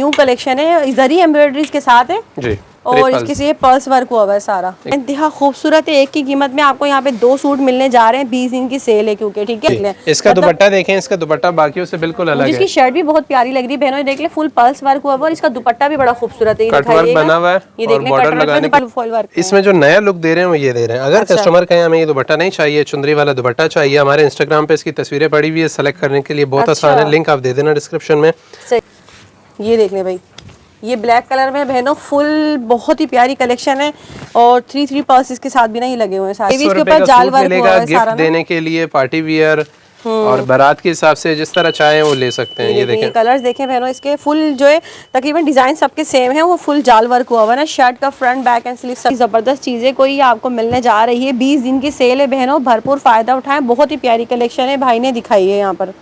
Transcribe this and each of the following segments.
New collection है, जरी embroideries के साथ है जी, और इसके से पर्स वर्क हुआ हुआ है सारा, इंतहा खूबसूरत है। एक की कीमत में आपको यहाँ पे 2 सूट मिलने जा रहे हैं, 20 दिन की सेल है क्योंकि ठीक है। इसका दुपट्टा देखें, इसका दुपट्टा बाकियों से बिल्कुल अलग है। इसकी शर्ट भी बहुत प्यारी लग रही है बहनों, देख ले फुल पर्स वर्क हुआ हुआ और इसका दुपट्टा भी बड़ा खूबसूरत है, कट वर्क बना हुआ है ये और बॉर्डर लगाने का फॉल वर्क। इसमें जो नया लुक दे रहे हैं वो ये दे रहे हैं। अगर कस्टमर कहें हमें ये दुपट्टा नहीं चाहिए, चुंदरी वाला दुपट्टा चाहिए, हमारे इंस्टाग्राम पे इसकी तस्वीरें पड़ी हुई है, सेलेक्ट करने के लिए बहुत आसान है, लिंक आप दे देना डिस्क्रिप्शन में। ये देख ले भाई, ये ब्लैक कलर में बहनों फुल बहुत ही प्यारी कलेक्शन है और 3 पर्स इसके साथ भी नहीं लगे हुए हैं सारे। इसके ऊपर जाल वर्क हुआ है सारा, गिफ्ट देने के लिए पार्टी वियर और बारात के हिसाब से जिस तरह चाहें वो ले सकते हैं। ये देखें कलर्स देखें बहनों, इसके फुल जो है तकरीबन डिजाइन सबके सेम है, वो फुल जाल वर्क हुआ हुआ है ना, शर्ट का फ्रंट बैक एंड स्लीव सब जबरदस्त चीजें कोई आपको मिलने जा रही है। 20 दिन की सेल है बहनों, भरपूर फायदा उठाएं, बहुत ही प्यारी कलेक्शन है, भाई ने दिखाई है यहाँ पर।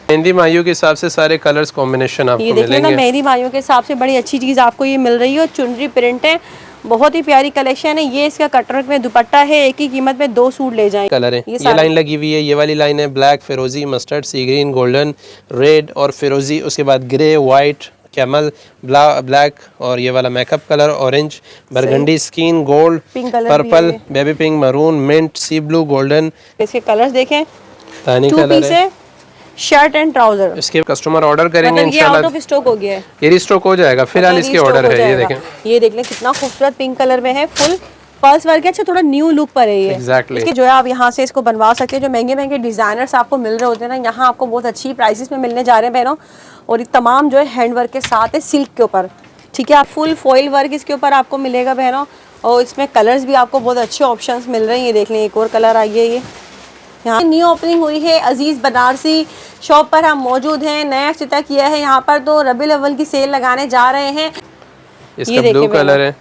मेहंदी माइयों के हिसाब से सारे कलर्स कॉम्बिनेशन आपको मिलेंगे। देखिए ना, मेहंदी माइयों के हिसाब से बड़ी अच्छी चीज आपको ये मिल रही है और चुनरी प्रिंट है, बहुत ही प्यारी कलेक्शन है। ये इसका कटवर्क में दुपट्टा है, एक ही कीमत में 2 सूट ले जाएं। कलर है, ये लाइन लगी हुई है, ये वाली लाइन है ब्लैक, फिरोजी, मस्टर्ड, सी ग्रीन, गोल्डन, रेड और फिरोजी, उसके बाद ग्रे, वाइट, कैमल, ब्लैक और ये वाला makeup colour orange, burgundy, skin, gold, purple, baby pink, maroon, mint, sea blue, golden. इसके कलर्स देखें, तानी कलर है, शर्ट एंड ट्राउजर। इसके कस्टमर ऑर्डर करेंगे इंशाल्लाह, आउट ऑफ स्टॉक हो गया है, ये रिस्टॉक हो जाएगा फिलहाल, इसके ऑर्डर है। ये देखें, ये देख लें कितना खूबसूरत पिंक कलर में है, फुल पर्स वर्क है, अच्छा थोड़ा न्यू लुक पर है ये। Exactly. इसके जो है आप यहाँ से इसको बनवा सकते हैं, जो महंगे महंगे डिजाइनर्स आपको मिल रहे होते हैं ना, यहाँ आपको बहुत अच्छी प्राइसेस में मिलने जा रहे हैं बहनों, और ये तमाम जो है हैंड वर्क के साथ है, सिल्क के ऊपर, ठीक है। फुल फॉइल वर्क इसके ऊपर आपको मिलेगा बहनों, और इसमें कलर्स भी आपको बहुत अच्छे ऑप्शन मिल रहे हैं। ये देख लें, एक और कलर आई है, ये यहाँ न्यू ओपनिंग हुई है अजीज बनारसी शॉप पर हम मौजूद हैं, नया इफ्तिताह किया है यहाँ पर, तो रबीउल अव्वल की सेल लगाने जा रहे हैं। इसका ब्लू कलर है,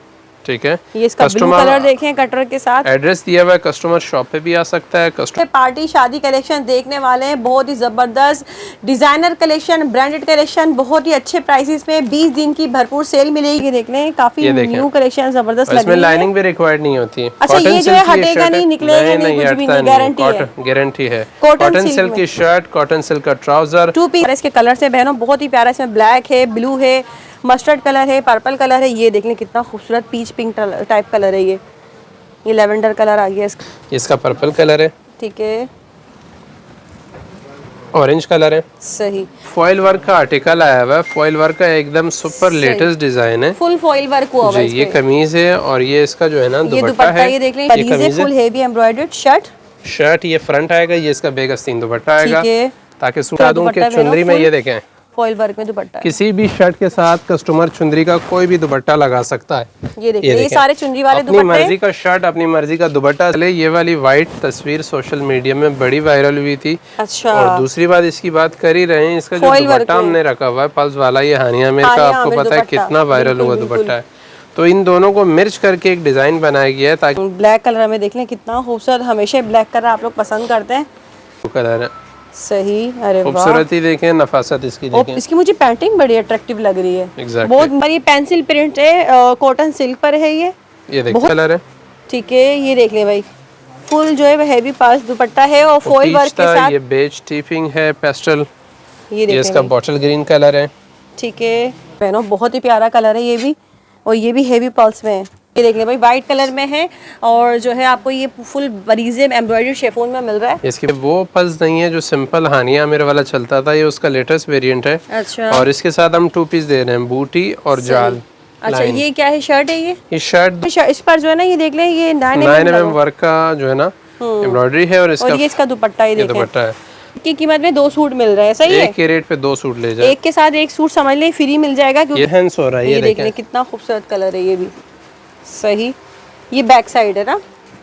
ठीक है, ये इसका ब्लू कलर देखें कटर के साथ, एड्रेस दिया हुआ है, कस्टमर शॉप पे भी आ सकता है। कस्टमर पार्टी शादी कलेक्शन देखने वाले हैं, बहुत ही जबरदस्त डिजाइनर कलेक्शन, ब्रांडेड कलेक्शन, बहुत ही अच्छे प्राइसेस में 20 दिन की भरपूर सेल मिलेगी। देख लें, काफी न्यू कलेक्शन जबरदस्त लग रही है, इसमें लाइनिंग भी रिक्वायर्ड नहीं होती है। अच्छा, ये जो है हटेगा नहीं, निकलेगा नहीं, कुछ भी नहीं, गारंटी है। कॉटन सिल्क की शर्ट, कॉटन सिल्क का ट्राउजर, 2 पीस इसके कलर से बहनों बहुत ही प्यारा, इसमें ब्लैक है, ब्लू है, मस्टर्ड कलर है, पर्पल कलर है। ये देख लें कितना खूबसूरत पीच पिंक टाइप कलर है, ये लेवेंडर कलर आ गया इसका पर्पल कलर है, ठीक है, ऑरेंज कलर है, सही। फॉइल वर्क का आर्टिकल आया हुआ है, फॉइल वर्क का एकदम सुपर लेटेस्ट डिजाइन है, फुल फॉइल वर्क हुआ हुआ है। ये कमीज है और ये इसका जो है ना दुपट्टा है, ये देख लें, फुल हेवी एम्ब्रॉयडर्ड शर्ट, ये फ्रंट आएगा, ये इसका बेग आस्तीन दुपट्टा आएगा, ताकि सूखा दूं कि चुंदरी में ये देखें फॉइल वर्क में दुपट्टा, किसी भी शर्ट के साथ कस्टमर चुंदरी का कोई भी दुपट्टा लगा सकता है। ये देखिए, ये सारे चुंदरी वाले अपनी मर्जी का शर्ट, अपनी मर्जी का दुपट्टा। चले, ये वाली व्हाइट तस्वीर सोशल मीडिया में बड़ी वायरल हुई थी। अच्छा, और दूसरी बात इसकी बात कर ही रहे हैं, इसका जो दुपट्टा हमने रखा हुआ है पल्स वाला, ये हानिया आमिर का, आपको पता है कितना वायरल हुआ दुपट्टा है, तो इन दोनों को मिर्च करके एक डिजाइन बनाया गया है, ताकि ब्लैक कलर में देख लें कितना खूबसूरत, हमेशा ब्लैक कलर आप लोग पसंद करते हैं, कलर है सही। अरे खूबसूरती देखें, नफासत इसकी देखें, इसकी मुझे पैंटिंग बड़ी अट्रैक्टिव लग रही है, बहुत बड़ी पेंसिल प्रिंट है, कॉटन सिल्क पर है, ये देखिए कलर है, ठीक है। ये देख ले भाई, फुल जो है हैवी पास दुपट्टा है और फॉइल वर्क के साथ, ये बेज टीपिंग है, पेस्टल, ये इसका बॉटल ग्रीन कलर है, ठीक है बहनों, बहुत ही प्यारा कलर है ये भी, और ये भी हैवी पल्स में है। ये देख ले भाई, व्हाइट कलर में है और जो है आपको ये फुल बरीजे एम्ब्रॉयडरी शेफोन में मिल रहा है। इसकी वो पल्स नहीं है जो सिंपल हानिया मेरे वाला चलता था, ये उसका लेटेस्ट वेरिएंट है। अच्छा, और इसके साथ हम 2 पीस दे रहे हैं, बूटी और जाल। अच्छा, ये क्या है, शर्ट है ये शर्ट, इस पर जो है ना, ये देख ले, ये 9 mm वर्क का जो है ना एम्ब्रॉयडरी है, और इसका दुपट्टा, ये दुपट्टा है की कीमत में 2 सूट मिल रहे हैं, सही है, एक के रेट पे 2 सूट ले जाए, एक के साथ एक सूट समझ ले फ्री मिल जाएगा, क्योंकि ये हैंड्स हो रहा है। ये देख ले कितना खूबसूरत कलर है, ये भी सही। ये बैक साइड है ना,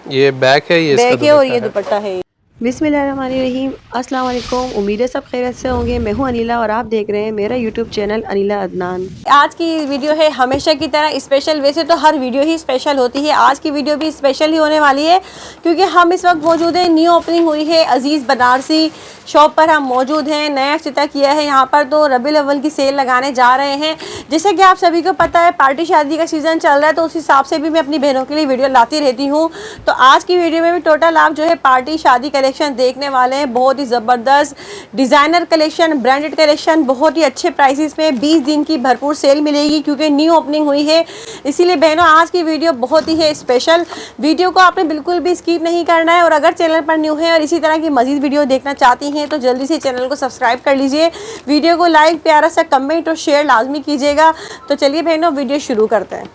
ये बैक है, ये बैक है और ये दुपट्टा है। बिस्मिल्लाहिर्रहमानिर्रहीम, अस्सलाम वालेकुम, उम्मीद है सब खैरियत से होंगे। मैं हूं अनिला और आप देख रहे हैं मेरा यूट्यूब चैनल अनिला अदनान। आज की वीडियो है हमेशा की तरह स्पेशल, वैसे तो हर वीडियो ही स्पेशल होती है, आज की वीडियो भी स्पेशल ही होने वाली है, क्योंकि हम इस वक्त मौजूद हैं, न्यू ओपनिंग हुई है अजीज़ बनारसी शॉप पर हम मौजूद हैं, नया इफ्तिताह किया है यहाँ पर, तो रबीउल अव्वल की सेल लगाने जा रहे हैं। जैसे कि आप सभी को पता है पार्टी शादी का सीज़न चल रहा है, तो उस हिसाब से भी मैं अपनी बहनों के लिए वीडियो लाती रहती हूँ। तो आज की वीडियो में भी टोटल आप जो है पार्टी शादी कलेक्शन कलेक्शन देखने वाले हैं, बहुत ही ज़बरदस्त डिज़ाइनर कलेक्शन, ब्रांडेड कलेक्शन, बहुत ही अच्छे प्राइसेस में 20 दिन की भरपूर सेल मिलेगी क्योंकि न्यू ओपनिंग हुई है। इसीलिए बहनों आज की वीडियो बहुत ही है स्पेशल। वीडियो को आपने बिल्कुल भी स्किप नहीं करना है और अगर चैनल पर न्यू है और इसी तरह की मज़ीद वीडियो देखना चाहती हैं तो जल्दी से चैनल को सब्सक्राइब कर लीजिए। वीडियो को लाइक, प्यारा सा कमेंट और शेयर लाजमी कीजिएगा। तो चलिए बहनों वीडियो शुरू करते हैं।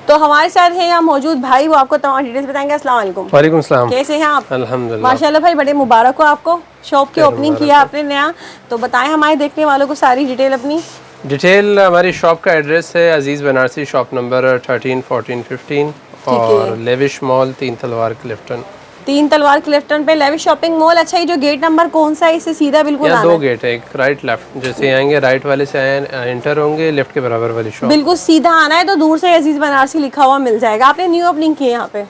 तो हमारे साथ है यहाँ मौजूद भाई, वो आपको तमाम डिटेल्स बताएंगे। अस्सलाम वालेकुम। वालेकुम सलाम। कैसे हैं आप? अल्हम्दुलिल्लाह। माशाल्लाह भाई, बड़े मुबारक हो आपको, शॉप की ओपनिंग किया आपने नया। तो बताएं हमारे देखने वालों को सारी डिटेल अपनी। डिटेल हमारी शॉप का एड्रेस है अजीज़ बनारसी, शॉप नंबर 13, 14, 15 और लेविश मॉल, 3 तलवार क्लिफ्टन। 3 तलवार क्लिफ्टन पे लेविश शॉपिंग मॉल। अच्छा, ये जो गेट नंबर कौन सा है? इससे सीधा बिल्कुल यहाँ आना 2 गेट है, एक राइट लेफ्ट। जैसे आएंगे राइट वाले से एंटर होंगे, लेफ्ट के बराबर वाली शॉप। बिल्कुल सीधा आना है तो दूर से अजीज बनारसी लिखा हुआ मिल जाएगा। आपने न्यू ओपनिंग की है यहाँ पे?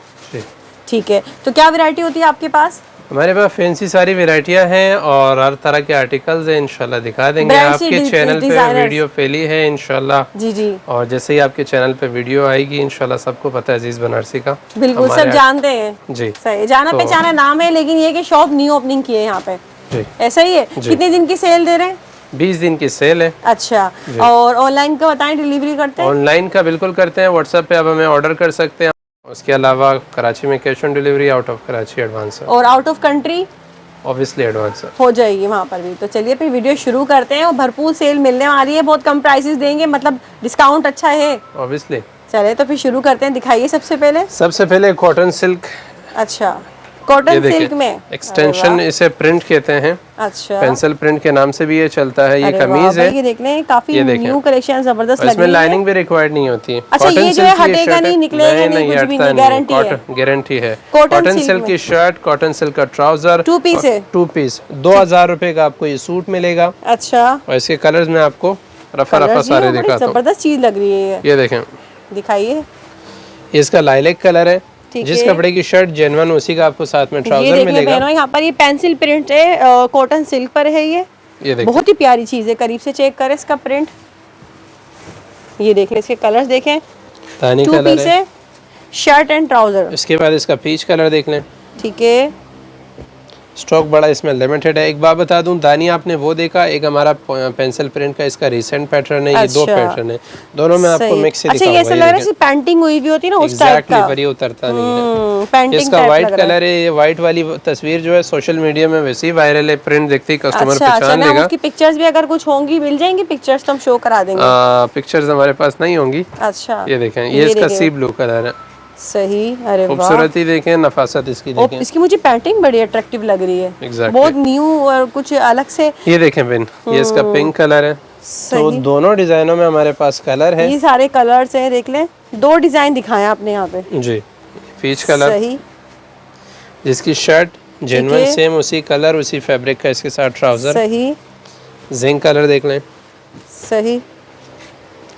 ठीक है। तो क्या वैरायटी होती है आपके पास? हमारे पास फैंसी सारी वैरायटियाँ हैं और हर तरह के आर्टिकल्स हैं, इंशाल्लाह दिखा देंगे। आपके चैनल पे वीडियो पहली है इंशाल्लाह। जी जी। और जैसे ही आपके चैनल पे वीडियो आएगी इंशाल्लाह सबको पता है अजीज बनारसी का, बिल्कुल सब जानते हैं जी। सही, जाना पहचाना नाम है, लेकिन ये कि शॉप न्यू ओपनिंग की है यहाँ पे जी। ऐसा ही है। कितने दिन की सेल दे रहे हैं? 20 दिन की सेल है। अच्छा, और ऑनलाइन का बताएं, डिलीवरी करते हैं? ऑनलाइन का बिल्कुल करते हैं, व्हाट्सएप पे आप हमें ऑर्डर कर सकते हैं। उसके अलावा कराची में cash on delivery, out of Karachi advance है। और out of country obviously advance हो जाएगी वहाँ पर भी। तो चलिए फिर वीडियो शुरू करते हैं। और भरपूर सेल मिलने वाली है, बहुत कम प्राइसेस देंगे, मतलब डिस्काउंट अच्छा है ऑब्वियसली। चलिए तो फिर शुरू करते हैं। दिखाइए सबसे पहले कॉटन सिल्क। अच्छा, कॉटन सिल्क में एक्सटेंशन, इसे प्रिंट कहते हैं। अच्छा, पेंसिल प्रिंट के नाम से भी ये चलता है। ये कमीज है, ये देख लें, काफी न्यू कलेक्शन जबरदस्त लग रही है। इसमें लाइनिंग भी रिक्वायर्ड नहीं होती है। अच्छा, ये जो है हटेगा नहीं, निकलेगा नहीं, कुछ भी नहीं, गारंटी है। गारंटी है। कॉटन सिल्क की शर्ट, कॉटन सिल्क का ट्राउजर, 2 पीस है। 2 पीस 2000 रुपए का आपको ये सूट मिलेगा। अच्छा, और इसके कलर्स में आपको रफा सारे दिखाता हूँ। जबरदस्त चीज लग रही है ये देखें, दिखाइए। इसका लाइलेक कलर है। जिस कपड़े की शर्ट जेन्युइन उसी का आपको साथ में ट्राउजर मिलेगा। यहाँ पर ये पेंसिल प्रिंट है, कॉटन सिल्क पर है। ये बहुत ही प्यारी चीज है, करीब से चेक करें इसका प्रिंट। ये देखें, इसके कलर्स देखें। 2 पीस है, शर्ट एंड ट्राउजर। इसके बाद इसका पीच कलर देख लें। ठीक है, स्टॉक बड़ा इसमें लिमिटेड है। एक बात बता दूं, दानी आपने वो देखा, एक हमारा पेंसिल प्रिंट का इसका रिसेंट पैटर्न है। ये 2 पैटर्न है, दोनों में आपको मिक्स से दिखाऊंगा। अच्छा, ये ऐसा लग रहा है पेंटिंग हुई भी होती है ना उस टाइप का। पर ये उतरता नहीं है। इसका व्हाइट कलर है। ये व्हाइट वाली तस्वीर जो है सोशल मीडिया में वैसे ही वायरल है, प्रिंट देखते ही कस्टमर पहचान लेगा। उसकी पिक्चर्स भी अगर कुछ होंगी मिल जाएंगी, पिक्चर्स तो हम शो करा देंगे। पिक्चर्स हमारे पास नहीं होंगी। अच्छा, ये देखें, ये इसका सी ब्लू कलर है। सही, अरे वाह, खूबसूरती देखें, नफासत इसकी देखें। इसकी मुझे पेंटिंग बड़ी अट्रैक्टिव लग रही है। बहुत न्यू और कुछ अलग से। ये देखें बिन, ये इसका पिंक कलर है। तो दोनों डिजाइनों में हमारे पास कलर है। ये सारे कलर्स हैं, देख लें। 2 डिजाइन दिखाए आपने यहाँ पे जी। पीच कलर, सही। जिसकी शर्ट जेन्युइन सेम उसी कलर उसी फैब्रिक का इसके साथ ट्राउजर। सही। जिंक कलर देख लें। सही।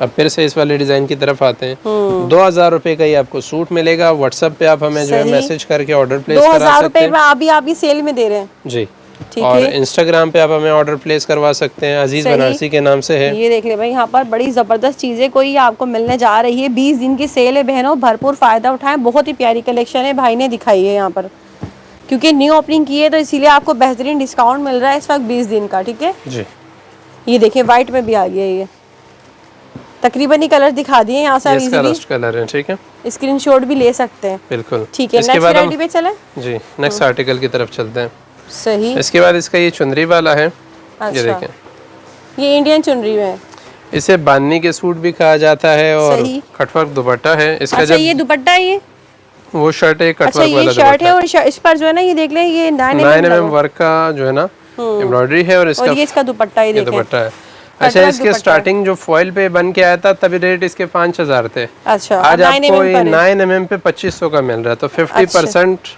अब फिर से इस वाले डिजाइन की तरफ आते हैं। 2000 रुपए का ही आपको सूट मिलेगा। व्हाट्सएप पे आप हमें जो है मैसेज करके ऑर्डर प्लेस करा सकते हैं। 2000 रुपए में अभी सेल में दे रहे हैं जी। और इंस्टाग्राम पे आप हमें ऑर्डर प्लेस करवा सकते हैं, अजीज बनारसी के नाम से है। ये देख ले भाई, यहाँ पर बड़ी जबरदस्त चीजें कोई आपको मिलने जा रही है। 20 दिन की सेल है बहनों, भरपूर फायदा उठाएं। बहुत ही प्यारी कलेक्शन है, भाई ने दिखाई है यहाँ पर, क्योंकि न्यू ओपनिंग की है तो इसीलिए आपको बेहतरीन डिस्काउंट मिल रहा है इस वक्त 20 दिन का। ठीक है जी। ये देखिए, व्हाइट में भी आ गया। ये तकरीबन ही कलर दिखा दिए यहाँ से, इसका रस्ट कलर है। ठीक है, स्क्रीनशॉट भी ले सकते हैं। बिल्कुल ठीक है। नेक्स्ट वैरायटी पे चलें जी। नेक्स्ट आर्टिकल की तरफ चलते हैं। सही। इसके बाद इसका ये चुनरी वाला है। अच्छा, ये देखें, ये इंडियन चुनरी में है। इसे बांधनी के सूट भी कहा जाता है और कटवर्क दुपट्टा है इसका। अच्छा, ये दुपट्टा है, ये वो शर्ट है कटवर्क वाला। ये शर्ट है और इस पर जो है ना, ये देख लें, ये 9mm वर्क का जो है ना एम्ब्रॉयडरी है। और इसका दुपट्टा, ये देखें, दुपट्टा है। अच्छा, इसके स्टार्टिंग जो फॉइल पे बन के आया था तभी रेट इसके 5000 थे। अच्छा, आज आपको 9mm पे 2500 का मिल रहा है, तो 50%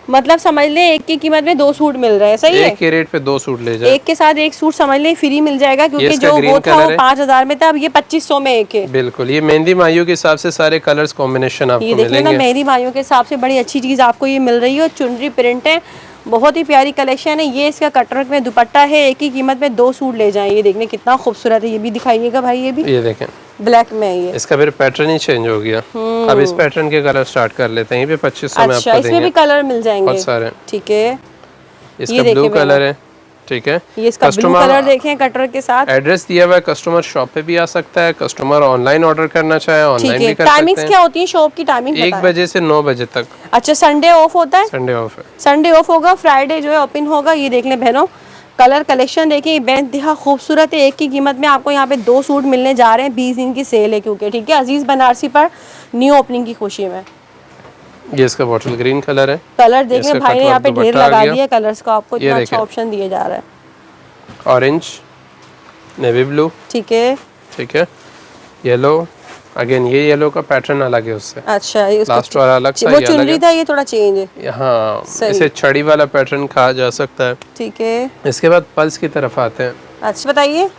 मतलब समझ ले एक की कीमत में 2 सूट मिल रहे हैं। सही है, एक के रेट पे 2 सूट ले जाए। एक के साथ एक सूट समझ ले फ्री मिल जाएगा, क्योंकि जो वो था वो 5000 में था, अब ये 2500 में एक है। बिल्कुल, ये मेहंदी माइयों के हिसाब से सारे कलर्स कॉम्बिनेशन आपको मिलेंगे। देखिए ना, मेहंदी माइयों के हिसाब से बड़ी अच्छी चीज आपको ये मिल रही है। चुनरी प्रिंट है, बहुत ही प्यारी कलेक्शन है। ये इसका कटवर्क में दुपट्टा है, एक ही कीमत में 2 सूट ले जाएं। ये देखने कितना खूबसूरत है, ये भी दिखाइएगा भाई। ये भी ये देखें, ब्लैक में है ये। इसका फिर पैटर्न ही चेंज हो गया। अब इस पैटर्न के कलर स्टार्ट कर लेते हैं। ये भी 2500 में अच्छा, आपको इसमें देंगे। भी कलर मिल जाएंगे बहुत सारे। ठीक है। इसका ब्लू कलर है, ठीक है। ये इसका ब्लू कलर देखें कटर के साथ। एड्रेस दिया हुआ है, कस्टमर शॉप पे भी आ सकता है, कस्टमर ऑनलाइन ऑर्डर करना चाहे ऑनलाइन भी कर सकते हैं। टाइमिंग्स क्या होती है शॉप की? टाइमिंग 1 बजे से 9 बजे तक। अच्छा, संडे ऑफ होता है? संडे ऑफ है। संडे ऑफ होगा, फ्राइडे जो है ओपन होगा। ये देख लें बहनों, कलर कलेक्शन देखिए, बेइंतहा खूबसूरत है। एक की कीमत में आपको यहाँ पे 2 सूट मिलने जा रहे हैं। 20 दिन की सेल है क्योंकि, ठीक है। अजीज बनारसी पर न्यू ओपनिंग की खुशी में। ये इसका बॉटल ग्रीन कलर है। कलर देखने भाई ने यहाँ पे ढेर लगा दिया कलर्स का, आपको इतना अच्छा ऑप्शन दिया जा रहा है। ऑरेंज, नेवी ब्लू, ठीक है, ठीक है, येलो। अगेन ये येलो का पैटर्न अलग है उससे। अच्छा, ये लास्ट वाला अलग सा, वो ये चुनरी अलग था, ये थोड़ा चेंज है। हाँ, इसे छड़ी वाला पैटर्न कहा जा सकता है। ठीक है, इसके बाद पल्स की तरफ आते हैं। अच्छा बताइए।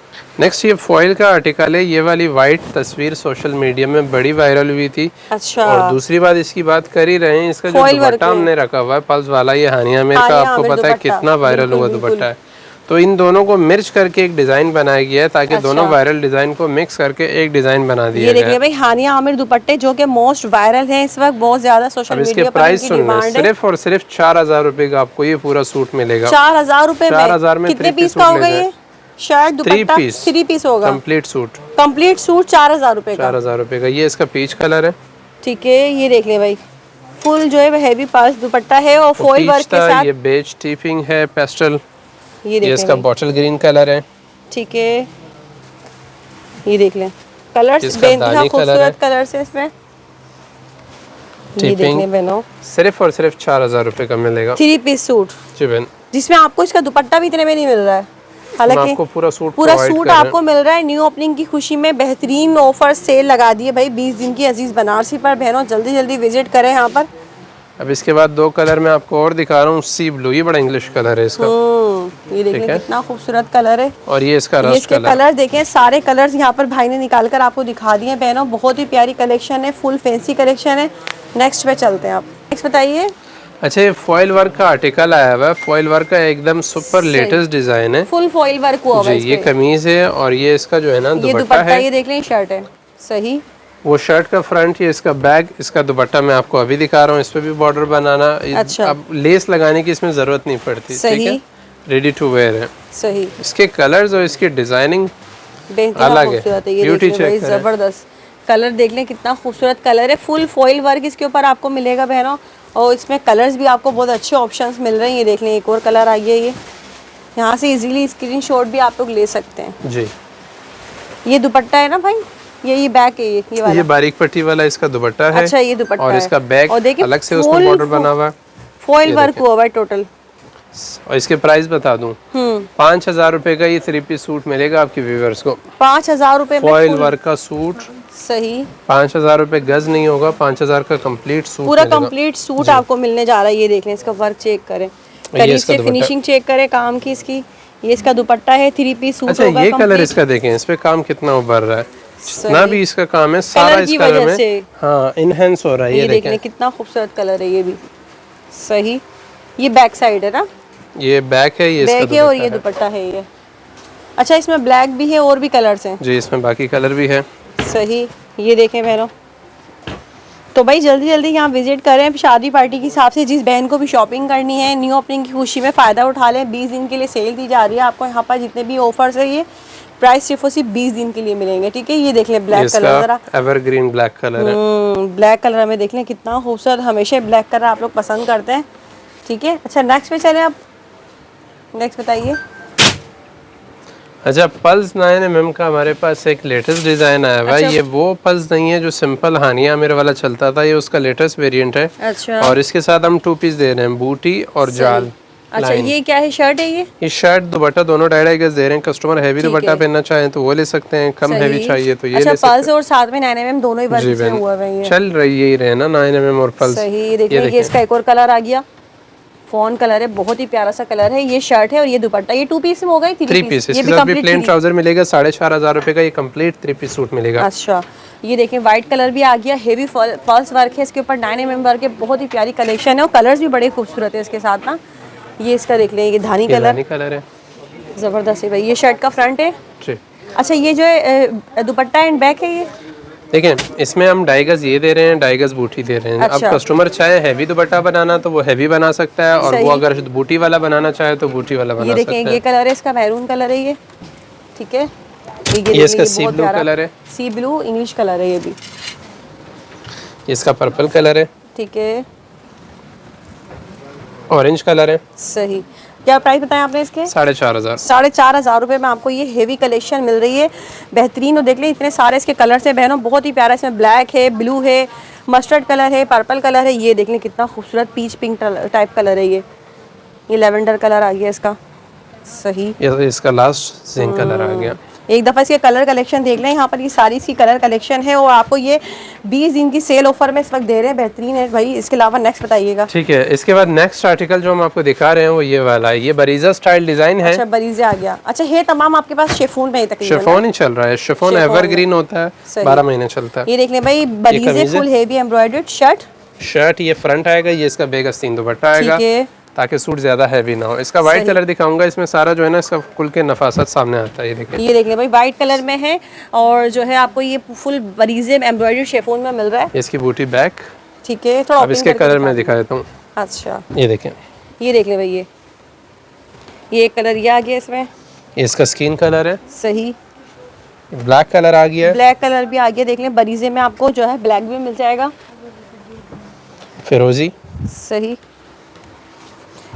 नेक्स्ट ये फॉइल का आर्टिकल है। ये वाली वाइट तस्वीर सोशल मीडिया में बड़ी वायरल हुई थी। अच्छा, और दूसरी बात इसकी बात कर ही रहे हैं, इसका जो दुपट्टा हमने रखा हुआ है पल्स वाला, ये हानिया आमिर का, आपको पता है कितना वायरल हुआ दुपट्टा है। तो इन दोनों को मिर्च करके एक डिजाइन बनाया गया है ताकि दोनों वायरल डिजाइन को मिक्स करके एक डिजाइन बना दिया ये देखिए भाई, हानिया आमिर दुपट्टे जो कि मोस्ट वायरल हैं इस वक्त, बहुत ज्यादा सोशल मीडिया पर। प्राइस सुनना, सिर्फ और सिर्फ 4000 रुपए का आपको ये पूरा सूट मिलेगा। 4000 रुपए में? 4000 में कितने पीस का होगा ये? शर्ट दुपट्टा 3 पीस होगा। कंप्लीट सूट 4000 रुपए का। 4000 रुपए का। ये इसका पीच कलर है, ठीक है। ये देख ले भाई, फुल जो है हैवी पास दुपट्टा है और फॉइल वर्क के साथ। ये बेज टिपिंग है, पेस्टल। ये इसका बॉटल ग्रीन कलर है, ठीक है। ये देख लें, कलर्स बेइंतहा खूबसूरत कलर्स है इसमें। ये देख लें बहनों, सिर्फ और सिर्फ 4000 रुपए का मिलेगा 3 पीस सूट, जिसमें आपको इसका दुपट्टा भी इतने में नहीं मिल रहा है। हालांकि आपको पूरा सूट आपको मिल रहा है। न्यू ओपनिंग की खुशी में बेहतरीन ऑफर सेल लगा दिए भाई 20 दिन की अजीज बनारसी पर। बहनों जल्दी जल्दी विजिट करें यहाँ पर। अब इसके बाद 2 कलर में आपको और दिखा रहा हूँ। सी ब्लू, ये बड़ा इंग्लिश कलर है इसका। ये देख लें कितना खूबसूरत कलर है। और ये इसका रस्ट कलर देखें, सारे कलर्स यहाँ पर भाई ने निकाल कर आपको दिखा दिए बहनों। बहुत ही प्यारी कलेक्शन है, फुल फैंसी कलेक्शन है। नेक्स्ट पे चलते हैं, आप नेक्स्ट बताइए। अच्छा, ये फॉइल वर्क का आर्टिकल आया हुआ है। फॉइल वर्क का एकदम सुपर लेटेस्ट डिजाइन है, फुल फॉइल वर्क हुआ है। ये कमीज है और ये इसका जो है ना दुपट्टा है। ये देख लें, शर्ट है सही। वो शर्ट का फ्रंट, ये इसका बैक, इसका दुपट्टा मैं आपको अभी दिखा रहा हूँ। इस पे भी बॉर्डर बनाना, अच्छा। अब लेस लगाने की इसमें जरूरत नहीं पड़ती, ठीक है। रेडी टू वेयर है सही। इसके कलर्स और इसकी डिजाइनिंग अलग है। ब्यूटी चेक करें, जबरदस्त कलर देख लें, कितना खूबसूरत कलर है। फुल फॉइल वर्क इसके ऊपर आपको मिलेगा बहनों, और इसमें कलर्स भी आपको बहुत अच्छे ऑप्शंस मिल रहे हैं। ये देख लें, एक और कलर आई है। ये यहाँ से इजीली स्क्रीनशॉट भी आप लोग ले सकते हैं जी। ये दुपट्टा है ना भाई, ये बैक है, ये वाला, ये बारीक पट्टी वाला इसका दुपट्टा है। अच्छा, ये दुपट्टा और इसका बैक अलग से उसमें बॉर्डर बना हुआ है, फॉइल वर्क हुआ है टोटल। और इसके प्राइस बता दूं, 5000 रुपए का ये 3 पीस सूट मिलेगा आपके व्यूअर्स को। 5000 रुपए में फॉइल वर्क का सूट, सही। 5000 रुपए गज नहीं होगा, 5000 का कंप्लीट सूट, पूरा कंप्लीट सूट आपको मिलने जा रहा है। ये देख लें, इसका वर्क चेक करें, करीब से फिनिशिंग चेक करें काम की इसकी। ये इसका दुपट्टा है, 3 पीस सूट होगा। ये कलर इसका देखें, इस पे काम कितना उभर रहा है, जितना भी इसका काम है सारा इस कलर में हाँ इनहेंस हो रहा है। ये देखें कितना खूबसूरत कलर है, ये भी सही। ये बैक साइड है ना, ये बैक है, ये बैक है और ये दुपट्टा है ये। अच्छा, इसमें ब्लैक भी है और भी कलर्स हैं जी, इसमें बाकी कलर भी है सही। ये देखें बहनों, तो भाई जल्दी जल्दी यहाँ विजिट करें शादी पार्टी के हिसाब से। जिस बहन को भी शॉपिंग करनी है, न्यू ओपनिंग की खुशी में फ़ायदा उठा लें। 20 दिन के लिए सेल दी जा रही है आपको यहाँ पर। जितने भी ऑफर्स है ये प्राइस सिर्फ और सिर्फ 20 दिन के लिए मिलेंगे, ठीक है। ये देख लें ब्लैक कलर, जरा एवरग्रीन ब्लैक कलर है। ब्लैक कलर में देख लें कितना खूबसूरत। हमेशा ब्लैक कलर आप लोग पसंद करते हैं, ठीक है। अच्छा, नेक्स्ट पे चलें, आप नेक्स्ट बताइए। अच्छा, पल्स 9mm का हमारे पास एक लेटेस्ट डिजाइन आया हुआ है। अच्छा। ये वो पल्स नहीं है जो सिंपल हानिया आमिर वाला चलता था, ये उसका लेटेस्ट वेरिएंट है। अच्छा। और इसके साथ हम 2 पीस दे रहे हैं, बूटी और जाल। अच्छा, ये क्या है, शर्ट है ये शर्ट दुपट्टा दोनों 2.5 गज दे रहे हैं। कस्टमर हैवी दुपट्टा पहनना चाहें तो वो ले सकते हैं, कम हैवी चाहिए तो ये ले सकते हैं। पल्स और साथ में 9mm दोनों ही वर्क में हुआ है। चल रही ही रहे ना 9mm और पल्स। सही। देखिए इसका एक और कलर आ गया, फोन कलर है, बहुत ही प्यारा सा कलर है। ये शर्ट है और ये दुपट्टा, ये 2 पीस में होगा, 3 पीस। इसके साथ भी प्लेन ट्राउजर मिलेगा, 4500 रुपए का ये कंप्लीट 3 पीस सूट मिलेगा। अच्छा, ये देखें व्हाइट कलर भी आ गया, हेवी पल्स वर्क है इसके ऊपर, 9mm वर्क है। बहुत ही प्यारी कलेक्शन है और कलर्स भी बड़े खूबसूरत है इसके साथ ना। ये इसका देख लें, ये धानी कलर है, जबरदस्त है भाई। ये शर्ट का फ्रंट है। अच्छा ये जो है दुपट्टा एंड बैक है ये? देखें, इसमें हम डाइगज ये दे रहे हैं, डाइगज बूटी दे रहे हैं। अच्छा। अब कस्टमर चाहे हैवी दुपट्टा बनाना तो वो हैवी बना सकता है, और वो अगर बूटी वाला बनाना चाहे तो बूटी वाला बना सकता है। ये कलर है इसका, मैरून कलर है ये, ठीक है। ये इसका सी ब्लू कलर है, सी ब्लू इंग्लिश कलर है ये भी। इसका पर्पल कलर है, ठीक है। ऑरेंज कलर है। सही। क्या प्राइस बताया आपने इसके? 4,500। 4,500 रुपये में आपको ये हेवी कलेक्शन मिल रही है, बेहतरीन। और देख लें इतने सारे इसके कलर्स हैं बहनों, बहुत ही प्यारा। इसमें ब्लैक है, ब्लू है, मस्टर्ड कलर है, पर्पल कलर है। ये देख लें कितना खूबसूरत पीच पिंक टाइप कलर है ये लेवेंडर कलर आ गया इसका। सही। ये इसका लास्ट जिंक कलर आ गया। एक दफ़ा इसके कलर कलेक्शन देख लें, यहाँ पर ये सारी इसकी कलर कलेक्शन है, और आपको ये 20 दिन की सेल ऑफर में इस वक्त दे रहे हैं, बेहतरीन है भाई। इसके अलावा नेक्स्ट बताइएगा। ठीक है, इसके बाद नेक्स्ट आर्टिकल जो हम आपको दिखा रहे हैं वो ये वाला है। ये बरीजा स्टाइल डिजाइन है। अच्छा बरीजे आ गया। अच्छा ये तमाम आपके पास शिफॉन में तकरीबन? शिफॉन ही चल रहा है, शिफॉन एवरग्रीन होता है, 12 महीने चलता है। ये देख लें भाई, बरीजे फुल हेवी एम्ब्रॉयडर्ड शर्ट ये फ्रंट आएगा, ये इसका बेग आस्तीन दुपट्टा आएगा, ताकि सूट ज्यादा हैवी ना हो। इसका वाइट कलर दिखाऊंगा, इसमें सारा जो है ना इसका खुल के नफासत सामने आता है। ये देखें भाई वाइट कलर में है, और जो है आपको ये फुल बरीजे एम्ब्रॉयडर्ड शिफॉन में मिल रहा है। इसकी बूटी बैक, ठीक है। थोड़ा अब इसके कलर में दिखा देता हूँ। अच्छा ये देखें, ये देख लें भाई, ये कलर ये आ गया इसमें, इसका स्किन कलर है। सही। ब्लैक कलर आ गया, ब्लैक कलर भी आ गया। देख लें बरीजे में आपको जो है ब्लैक भी मिल जाएगा, फिरोजी। सही।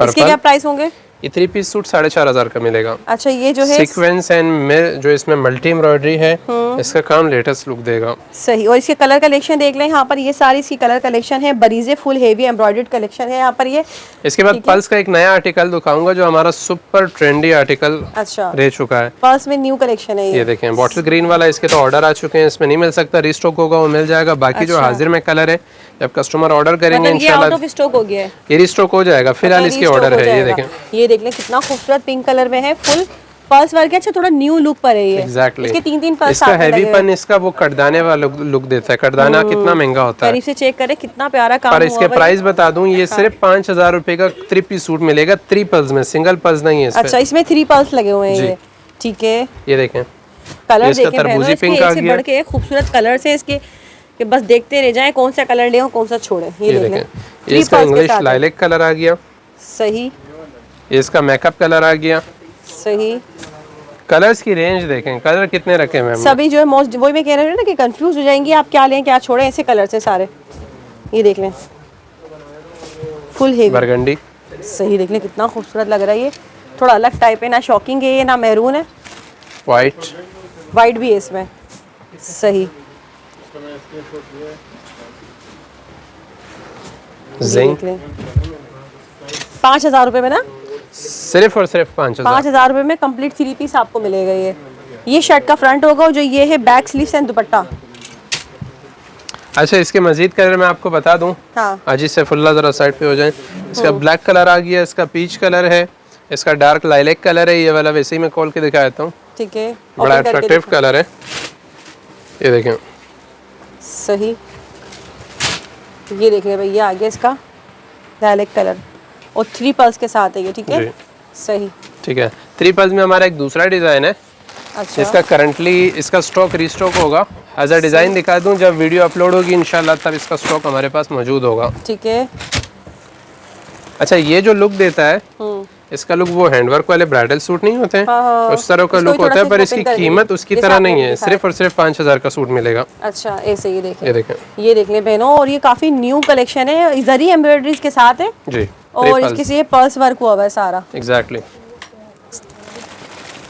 इसके क्या प्राइस होंगे? ये 3 पीस सूट 4,500 का मिलेगा। अच्छा ये जो है सीक्वेंस एंड जो इसमें मल्टी एम्ब्रॉयडरी है, इसका काम लेटेस्ट लुक देगा। सही। और इसके कलर कलेक्शन देख लें, यहाँ पर ये सारी इसकी कलर कलेक्शन है, बरीजे फुल हेवी एम्ब्रॉयडर्ड कलेक्शन है यहाँ पर ये। इसके बाद पल्स का एक नया आर्टिकल दिखाऊंगा जो हमारा सुपर ट्रेंडी आर्टिकल रह चुका है। पल्स में न्यू कलेक्शन है ये देखें, बॉटल ग्रीन वाला, इसके तो ऑर्डर आ चुके हैं, इसमें नहीं मिल सकता, रिस्टॉक होगा वो मिल जाएगा। बाकी जो हाजिर में कलर है, जब कस्टमर ऑर्डर करेंगे इंशाल्लाह आउट ऑफ स्टॉक हो गया है, ये रिस्टॉक हो जाएगा। फिलहाल इसके ऑर्डर है। ये देखें, ये देख लें कितना खूबसूरत पिंक कलर में है, फुल पर्स वर्क है। अच्छा थोड़ा न्यू लुक पर है ये। एग्जैक्टली। इसके 3-3 पर्स इसका हैवीपन, इसका वो कटदाने वाला लुक देता है। कटदाना कितना महंगा होता है, करीब से चेक करें कितना प्यारा काम पर इसके प्राइस बता दूं, ये सिर्फ 5,000 रुपए का 3 पीस सूट मिलेगा, 3 पल्स में, सिंगल पल्स नहीं है इसमें। अच्छा इसमें 3 पल्स लगे हुए हैं ये, ठीक है। ये देखें, कलर देखें, तरबूजी पिंक आ गया, बढ़ के खूबसूरत कलर्स हैं इसके कि बस देखते रह जाएं कौन सा कलर ले और कौन सा छोड़ें। ये देखें, इसका इंग्लिश लाइलेक कलर आ गया, सही। इसका मेकअप कलर आ गया, सही। कलर्स की रेंज देखें, कलर कितने रखे हैं सभी जो है मोस्ट, वही मैं कह रही हूँ ना कि कंफ्यूज हो जाएंगी आप क्या लें क्या छोड़ें, ऐसे कलर्स हैं सारे। ये देख लें फुल हेवी बरगंडी, सही। देख लें कितना खूबसूरत लग रहा है, ये थोड़ा अलग टाइप है, ना शॉकिंग है ये, ना मैरून है, वाइट भी है इसमें, सही। जिंक 5,000 रुपए में ना, सिर्फ और सिर्फ 5,000 रुपए में कंप्लीट 3 पीस आपको मिलेगा। ये शर्ट का फ्रंट होगा, जो ये है बैक स्लीव्स एंड दुपट्टा। अच्छा इसके मजीद कलर मैं आपको बता दूं। हाँ। अजी से फुल्ला जरा साइड पे हो जाए। इसका ब्लैक कलर आ गया, इसका पीच कलर है, इसका डार्क लाइलेक कलर है। ये वाला वैसे ही मैं खोल के दिखा देता हूँ, ठीक है, बड़ा अट्रैक्टिव कलर है। ये देखें, सही। ये देख रहे भाई, ये आ गया इसका लाइलेक कलर और 3 पल्स के साथ है ये, ठीक है, सही। ठीक है, 3 पल्स में हमारा एक दूसरा डिजाइन है। अच्छा। इसका करंटली इसका स्टॉक रीस्टॉक होगा। एज अ डिजाइन दिखा दूं, जब वीडियो अपलोड होगी इंशाल्लाह तब इसका स्टॉक हमारे पास मौजूद होगा, ठीक है। अच्छा ये जो लुक देता है, इसका लुक वो हैंडवर्क वाले ब्राइडल सूट नहीं होते हैं, उस तरह का लुक होता है, पर इसकी कीमत उसकी तरह नहीं है। सिर्फ और सिर्फ 5,000 का सूट मिलेगा। अच्छा ऐसे ही देखें, ये देख लें बहनों, और ये काफी न्यू कलेक्शन है, जरी एम्ब्रॉयडरीज के साथ है जी, और इसके से पर्स वर्क हुआ हुआ है सारा। एग्जैक्टली,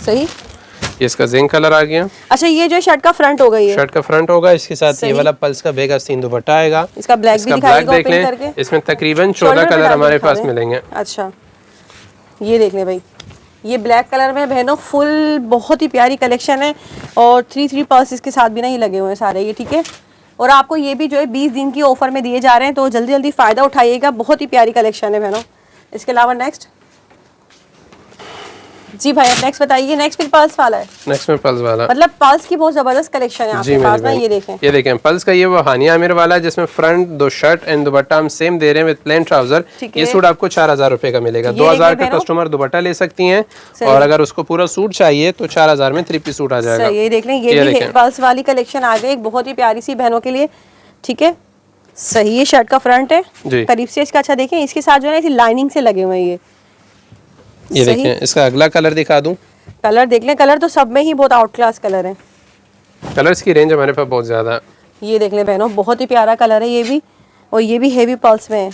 सही। ये इसका जिंक कलर आ गया। अच्छा ये जो शर्ट का फ्रंट होगा, ये शर्ट का फ्रंट होगा, इसके साथ ये वाला पल्स का बेग आस्तीन दुपट्टा आएगा। इसका ब्लैक भी दिखाएगा देख लें, इसमें तकरीबन 14 कलर हमारे पास मिलेंगे। अच्छा ये देख लें भाई, ये ब्लैक कलर में बहनों फुल बहुत ही प्यारी कलेक्शन है, और 3 पर्स इसके साथ भी नहीं लगे हुए हैं सारे ये, ठीक है। और आपको ये भी जो है 20 दिन की ऑफर में दिए जा रहे हैं, तो जल्दी जल्दी फ़ायदा उठाइएगा, बहुत ही प्यारी कलेक्शन है बहनों। इसके अलावा नेक्स्ट जी भाई, अब नेक्स्ट बताइए। नेक्स्ट फिर पर्ल्स वाला है, नेक्स्ट में पल्स वाला। मतलब पर्ल्स की बहुत जबरदस्त कलेक्शन है जी आपके पास मेरे ना। भाई, ये देखें पल्स का ये वो हानिया आमिर वाला है जिसमें फ्रंट 2 शर्ट एंड दुपट्टा हम सेम दे रहे हैं विद प्लेन ट्राउजर। ठीक ये है। सूट आपको 4000 रुपए का मिलेगा। ये 2000 देखें का बहनों। कस्टमर दुपट्टा ले सकती हैं सही। और अगर उसको पूरा सूट चाहिए तो 4000 में 3 पीस सूट आ जाएगा। सही, ये देख लें, ये भी पर्ल्स वाली कलेक्शन आ गई, एक बहुत ही प्यारी सी बहनों के लिए। ठीक है, सही। ये शर्ट का फ्रंट है जी। करीब से इसका, अच्छा देखें इसके साथ जो है ना इसी लाइनिंग से लगे हुए हैं ये देखें, इसका अगला कलर दिखा दूं। कलर देख लें, कलर तो सब में ही बहुत आउट क्लास कलर है। कलर्स की रेंज हमारे पास बहुत ज़्यादा है। ये देख लें बहनों, बहुत ही प्यारा कलर है ये भी, और ये भी हेवी पर्ल्स में है।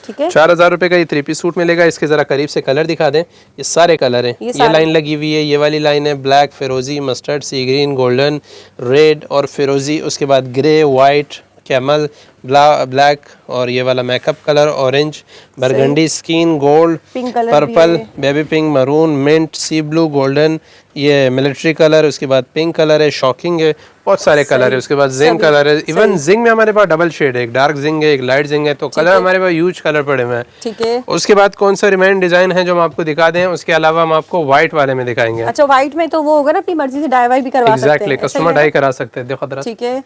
ठीक है, 4000 रुपए का ये 3 पीस सूट मिलेगा। इसके जरा करीब से कलर दिखा दें। ये सारे कलर हैं, ये लाइन लगी हुई है, ये वाली लाइन है, ब्लैक, फिरोजी, मस्टर्ड, सी ग्रीन, गोल्डन, रेड और फिरोजी, उसके बाद ग्रे, वाइट, कैमल, ब्लैक और ये वाला makeup colour, orange, burgundy, skin, gold, pink colour, purple, baby pink, maroon, mint, sea blue, golden, ये मिलिट्री कलर, उसके बाद पिंक कलर है, शॉकिंग है, बहुत सारे कलर है। उसके बाद जिंक कलर है, इवन जिंक में हमारे पास डबल शेड है, एक डार्क जिंक है, एक लाइट जिंक है, तो कलर हमारे पास ह्यूज कलर पड़े हुए हैं। ठीक है। उसके बाद कौन सा रिमेन डिजाइन है जो हम आपको दिखा दें, उसके अलावा हम आपको व्हाइट वाले में दिखाएंगे। अच्छा, व्हाइट में तो वो होगा ना अपनी मर्जी से डाई वाई भी करवा सकते हैं। एग्जैक्टली, कस्टमर डाई करा सकते हैं। देखो जरा। ठीक है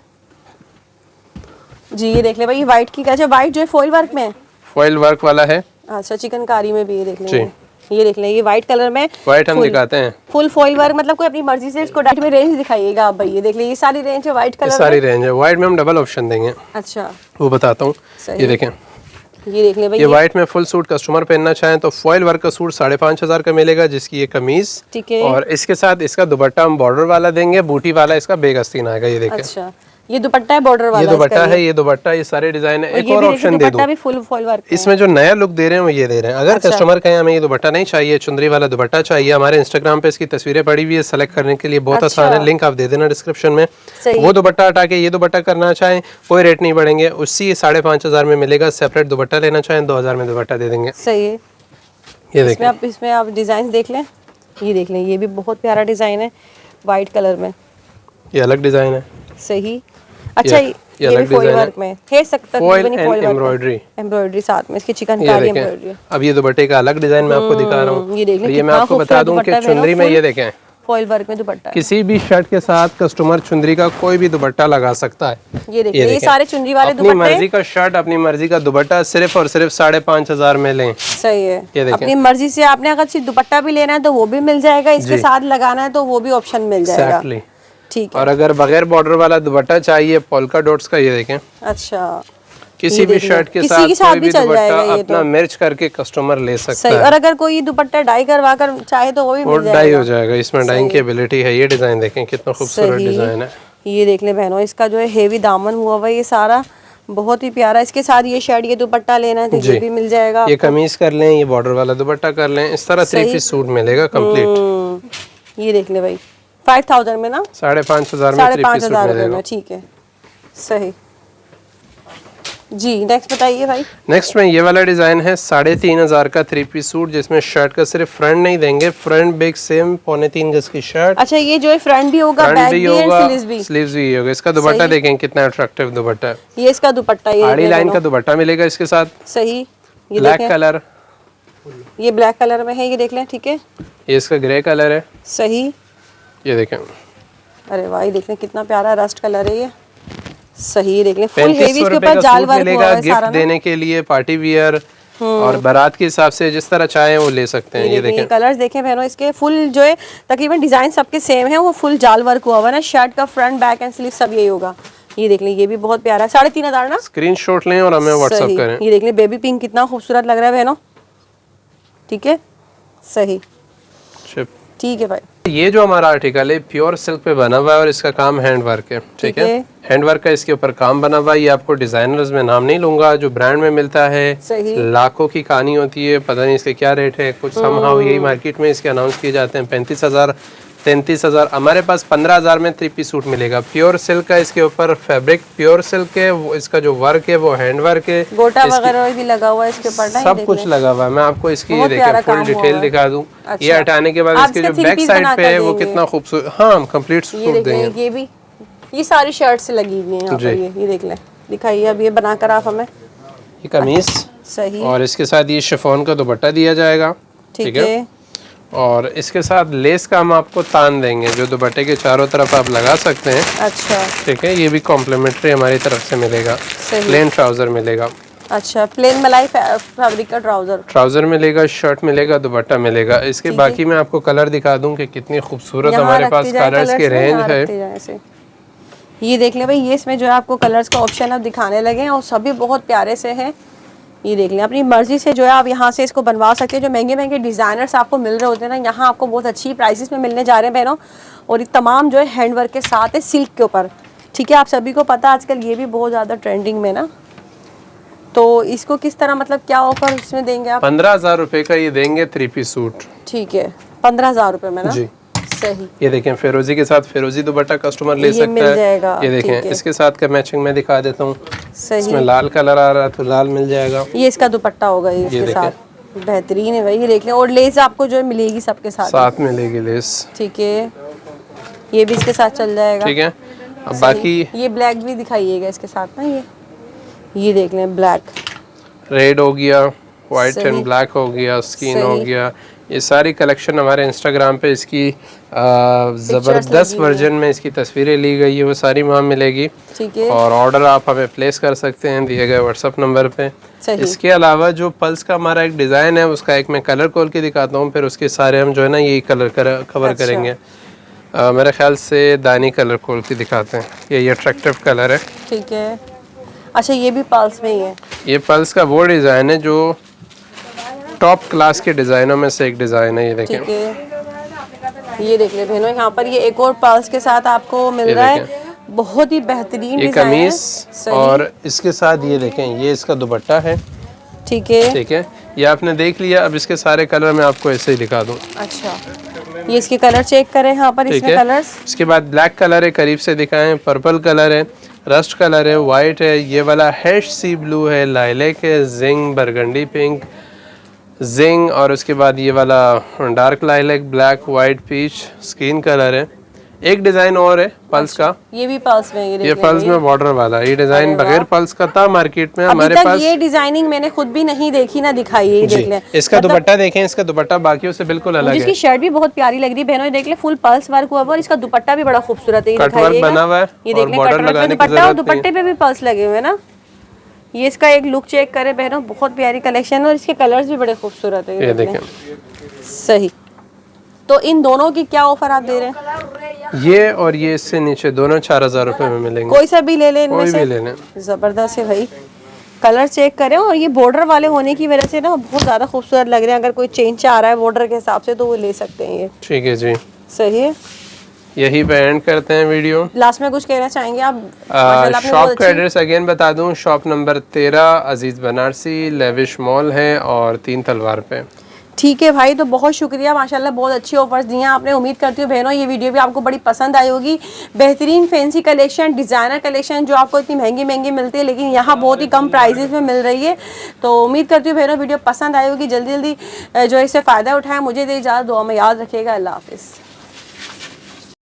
जी, ये देख ले भाई, ये व्हाइट की, अच्छा व्हाइट जो है फॉइल वर्क में है। फॉइल वर्क वाला है। अच्छा, चिकनकारी में भी ये देख लें, ये देख लें, ये व्हाइट कलर में व्हाइट हम दिखाते हैं। फुल फॉइल वर्क, मतलब कोई अपनी मर्जी से इसको डाइट में रेंज दिखाइएगा आप भाई। ये देख ले, ये सारी रेंज है व्हाइट कलर, सारी रेंज है। व्हाइट में हम डबल ऑप्शन देंगे। अच्छा, वो बताता हूँ। ये देखें, ये देख ले भाई, ये व्हाइट में फुल सूट कस्टमर पहनना चाहें तो फॉइल वर्क का सूट 5500 का मिलेगा, जिसकी ये कमीज। ठीक है। और इसके साथ इसका दुपट्टा हम बॉर्डर वाला देंगे, बूटी वाला इसका बेगस्तीन आएगा। ये देखें। अच्छा, ये दुपट्टा है बॉर्डर वाला, ये दुपट्टा है, ये दुपट्टा, ये सारे डिजाइन है। एक और ऑप्शन दे दूं, भी फुल फॉइल वर्क इसमें जो नया लुक दे रहे हैं वो ये दे रहे हैं। अगर कस्टमर कहें हमें ये दुपट्टा नहीं चाहिए, चुंदरी वाला दुपट्टा चाहिए, हमारे इंस्टाग्राम पे इसकी तस्वीरें पड़ी हुई है, सेलेक्ट करने के लिए बहुत आसान है, लिंक आप दे देना डिस्क्रिप्शन में। वो दुपट्टा हटा के ये दुपट्टा करना चाहें कोई रेट नहीं बढ़ेंगे, उसी 5500 में मिलेगा। सेपरेट दुपट्टा लेना चाहें 2000 में दुपट्टा दे देंगे। सही है। ये देखें, इसमें आप डिजाइन देख लें, ये देख लें, ये भी बहुत प्यारा डिजाइन है व्हाइट कलर में। ये अलग डिजाइन है। सही। अच्छा, ये भी फॉइल वर्क में है, सकता है फॉइल एंड एम्ब्रॉयडरी साथ में इसकी चिकनकारी एम्ब्रॉयडरी। अब ये दुपट्टे का अलग डिजाइन मैं आपको दिखा रहा हूँ। ये देख लें, ये मैं आपको बता दूं कि चुंदरी में ये देखें, फॉइल वर्क में दुपट्टा, किसी भी शर्ट के साथ कस्टमर चुंदरी का कोई भी दुपट्टा लगा सकता है। ये देखिए, ये सारे चुंदरी वाले दुपट्टे, अपनी मर्जी का शर्ट, अपनी मर्जी का दुपट्टा सिर्फ और सिर्फ 5500 में लें। सही है। ये अपनी मर्जी से आपने अगर सिर्फ दुपट्टा भी लेना है तो वो भी मिल जाएगा, इसके साथ लगाना है तो वो भी ऑप्शन मिल जाएगा। ठीक है। और अगर बगैर बॉर्डर वाला दुपट्टा चाहिए पोल्का डॉट्स का, ये देखें। अच्छा, किसी भी शर्ट के साथ कोई भी दुपट्टा अपना मैच करके कस्टमर ले सकता है। और अगर कोई दुपट्टा डाई करवा कर चाहे तो वो भी मिल जाएगा, डाई हो जाएगा। इसमें डाइंग की एबिलिटी है। ये डिजाइन देखें कितना खूबसूरत डिजाइन है। ये देख ले बहनों, इसका जो है हेवी दामन हुआ हुआ, ये सारा बहुत ही प्यारा। इसके साथ ये शर्ट, ये दुपट्टा लेना है तो ये भी मिल जाएगा। ये कमीज कर लें, ये बॉर्डर वाला दुपट्टा कर लें, इस तरह 3 पीस सूट मिलेगा कंप्लीट। ये देख ले भाई, 5000 में ना, 5500 में 5500 में। ठीक है, सही जी। नेक्स्ट बताइए भाई। नेक्स्ट में ये वाला डिजाइन है 3500 का 3 पीस सूट, जिसमें शर्ट का सिर्फ फ्रंट नहीं देंगे, फ्रंट बैक सेम 3.25 गज की शर्ट। अच्छा, ये जो है फ्रंट भी होगा, बैक भी होगा, स्लीव्स भी होगा। इसका दुपट्टा देखें कितना अट्रैक्टिव दुपट्टा है। ये इसका दुपट्टा, ये आड़ी लाइन का दुपट्टा मिलेगा इसके साथ। सही। ये ब्लैक कलर, ये ब्लैक कलर में है, ये देख लें। ठीक है, ये इसका ग्रे कलर है। सही। ये देखें, अरे वाह, ये देख लें कितना प्यारा रस्ट कलर है ये। सही, देख लें फुल हेवी, इसके ऊपर जाल वर्क हुआ है सारा। गिफ्ट देने के लिए, पार्टी वियर और बारात के हिसाब से जिस तरह चाहें वो ले सकते हैं। ये देखें, कलर्स देखें बहनों, इसके फुल जो है तकरीबन डिजाइन सबके सेम है, वो फुल जाल वर्क हुआ हुआ ना। शर्ट का फ्रंट बैक एंड स्लीव सब यही होगा। ये देख लें, ये भी बहुत प्यारा है, 3500 ना। स्क्रीनशॉट लें और हमें व्हाट्सएप करें। ये देख लें, बेबी पिंक कितना खूबसूरत लग रहा है बहनों। ठीक है, सही, ठीक है भाई। ये जो हमारा आर्टिकल है प्योर सिल्क पे बना हुआ है और इसका काम हैंड वर्क है। ठीक है, हैंड वर्क का इसके ऊपर काम बना हुआ है। ये आपको डिजाइनर्स में नाम नहीं लूंगा, जो ब्रांड में मिलता है, लाखों की कहानी होती है, पता नहीं इसके क्या रेट है। कुछ समहाउ यही मार्केट में इसके अनाउंस किए जाते हैं 35,000 33,000। हमारे पास 15,000 में 3 पीस सूट मिलेगा। प्योर सिल्क का इसके ऊपर फैब्रिक प्योर सिल्क है, इसका जो वर्क है वो हैंड वर्क है, गोटा वगैरह भी लगा हुआ है इसके ऊपर, सब कुछ लगा हुआ है। मैं आपको इसकी देखिए फुल डिटेल दिखा दूं। ये हटाने के बाद इसके जो बैक साइड पे है वो कितना खूबसूरत, हाँ हम कंप्लीट सूट देंगे। ये भी, ये सारी शर्ट से लगी हुई है यहाँ पर। ये देख लें, दिखाइए अब ये बनाकर आप हमें। ये कमीज, सही, और इसके साथ ये शिफॉन का दुपट्टा दिया जाएगा। ठीक है, और इसके साथ लेस का हम आपको तान देंगे जो दुपट्टे के चारों तरफ आप लगा सकते हैं। अच्छा ठीक है, ये भी कॉम्प्लीमेंट्री हमारी तरफ से मिलेगा। प्लेन ट्राउज़र मिलेगा। अच्छा, प्लेन मलाई फैब्रिक का ट्राउजर मिलेगा, शर्ट मिलेगा, दुपट्टा मिलेगा। इसके बाकी मैं आपको कलर दिखा दूं कि कितनी खूबसूरत हमारे पास कलर्स की रेंज है। ये देख लें भाई, ये इसमें जो है आपको कलर्स का ऑप्शन अब दिखाने लगे हैं और सभी बहुत प्यारे से हैं। ये देख लें, अपनी मर्जी से जो है आप यहाँ से इसको बनवा सकते हैं। जो महंगे महंगे डिज़ाइनर्स आपको मिल रहे होते हैं ना, यहाँ आपको बहुत अच्छी प्राइसेस में मिलने जा रहे हैं बहनों। और ये तमाम जो है हैंडवर्क के साथ है, सिल्क के ऊपर। ठीक है, आप सभी को पता है आजकल ये भी बहुत ज़्यादा ट्रेंडिंग में ना। तो इसको किस तरह, मतलब क्या ऑफर इसमें देंगे आप? 15,000 रुपए का ये देंगे 3 पीस सूट। ठीक है, 15,000 रुपए में ना जी। सही। ये देखें, फिरोजी के साथ फिरोजी दुपट्टा कस्टमर ले सकता मिल है। जाएगा, ये देखें, इसके साथ का मैचिंग मैं दिखा देता हूँ। सही। इसमें लाल कलर आ रहा है तो लाल मिल जाएगा। ये इसका दुपट्टा होगा, ये इसके साथ बेहतरीन है भाई। ये देख लें, और लेस आपको जो है मिलेगी सबके साथ मिलेगी लेस। ठीक है, ये भी इसके साथ चल जाएगा। ठीक है, अब बाकी ये ब्लैक भी दिखाइएगा इसके साथ ना। ये देख लें, ब्लैक, रेड हो गया, वाइट एंड ब्लैक हो गया, स्किन हो गया। ये सारी कलेक्शन हमारे इंस्टाग्राम पे इसकी ज़बरदस्त वर्जन में इसकी तस्वीरें ली गई है, वो सारी वहाँ मिलेगी। ठीक है, और ऑर्डर आप हमें प्लेस कर सकते हैं दिए गए व्हाट्सअप नंबर पे। इसके अलावा जो पल्स का हमारा एक डिज़ाइन है, उसका एक मैं कलर खोल के दिखाता हूँ, फिर उसके सारे हम जो है ना ये कलर कवर करेंगे। मेरे ख्याल से दानी कलर खोल के दिखाते हैं। ये अट्रैक्टिव कलर है। ठीक है, अच्छा ये भी पल्स में ही है। ये पल्स का वो डिज़ाइन है जो टॉप क्लास के डिज़ाइनों में से एक डिज़ाइन है। ये देखें, ये देख ले बहनों, यहाँ पर ये एक और पल्स के साथ आपको मिल रहा है, बहुत ही बेहतरीन। ये कमीज और इसके साथ ये देखें, ये इसका दुपट्टा है। ठीक है, ये आपने देख लिया। अब इसके सारे कलर मैं आपको ऐसे ही दिखा दूं। अच्छा, ये इसके कलर चेक करें यहाँ पर, इसमें कलर्स। इसके बाद ब्लैक कलर है, करीब से दिखाएं, पर्पल कलर है, रस्ट कलर है, वाइट है, ये वाला हैश सी ब्लू है, लाइलेक है, जिंग, बरगंडी पिंक, जिंग, और उसके बाद ये वाला dark lilac, black, white, peach, skin colour है। एक डिजाइन और है पल्स का, ये भी पल्स में। ये पल्स में बॉर्डर वाला। ये डिजाइन बगैर पल्स का था मार्केट में हमारे पास। ये डिजाइनिंग मैंने खुद भी नहीं देखी ना, दिखाई है। देख लें, इसका दुपट्टा देखें, इसका दुपट्टा बाकियों से बिल्कुल अलग है। इसकी शर्ट भी बहुत प्यारी लग रही है बहनों, देख ले, फुल पल्स वर्क हुआ है और इसका दुपट्टा भी बड़ा खूबसूरत है। कट वर्क बना हुआ है, ये देख लें, दुपट्टा और दुपट्टे पे भी पल्स लगे हुए हैं ना। ये इसका एक लुक चेक करें बहनों, बहुत प्यारी कलेक्शन है और इसके कलर्स भी बड़े खूबसूरत है। ये देखें, सही। तो इन दोनों की क्या ऑफर आप दे रहे हैं? ये और ये इससे नीचे दोनों 4,000 रुपए में मिलेंगे। कोई सा भी ले लें इनमें से, कोई भी ले लें। जबरदस्त है भाई, कलर चेक करें। और ये बॉर्डर वाले होने की वजह से ना बहुत ज्यादा खूबसूरत लग रहे हैं। अगर कोई चेंज चाह रहा है बॉर्डर के हिसाब से तो वो ले सकते हैं। ये ठीक है जी, सही है। यही पे एंड करते हैं वीडियो। लास्ट में कुछ कहना चाहेंगे आप? शॉप का एड्रेस अगेन बता दूं, शॉप नंबर 13 अजीज बनारसी, लेविश मॉल है और 3 तलवार पे। ठीक है भाई, तो बहुत शुक्रिया, माशाल्लाह बहुत अच्छी ऑफर्स दी हैं आपने। उम्मीद करती हूँ बहनों ये वीडियो भी आपको बड़ी पसंद आई होगी। बेहतरीन फैंसी कलेक्शन, डिज़ाइनर कलेक्शन जो आपको इतनी महंगी महंगी मिलती है लेकिन यहाँ बहुत ही कम प्राइसेस में मिल रही है। तो उम्मीद करती हूँ बहनों वीडियो पसंद आई होगी। जल्दी जल्दी जो इससे फ़ायदा उठाएं। मुझे दे इजाज़त, दुआ में याद रखिएगा। अल्लाह हाफिज़।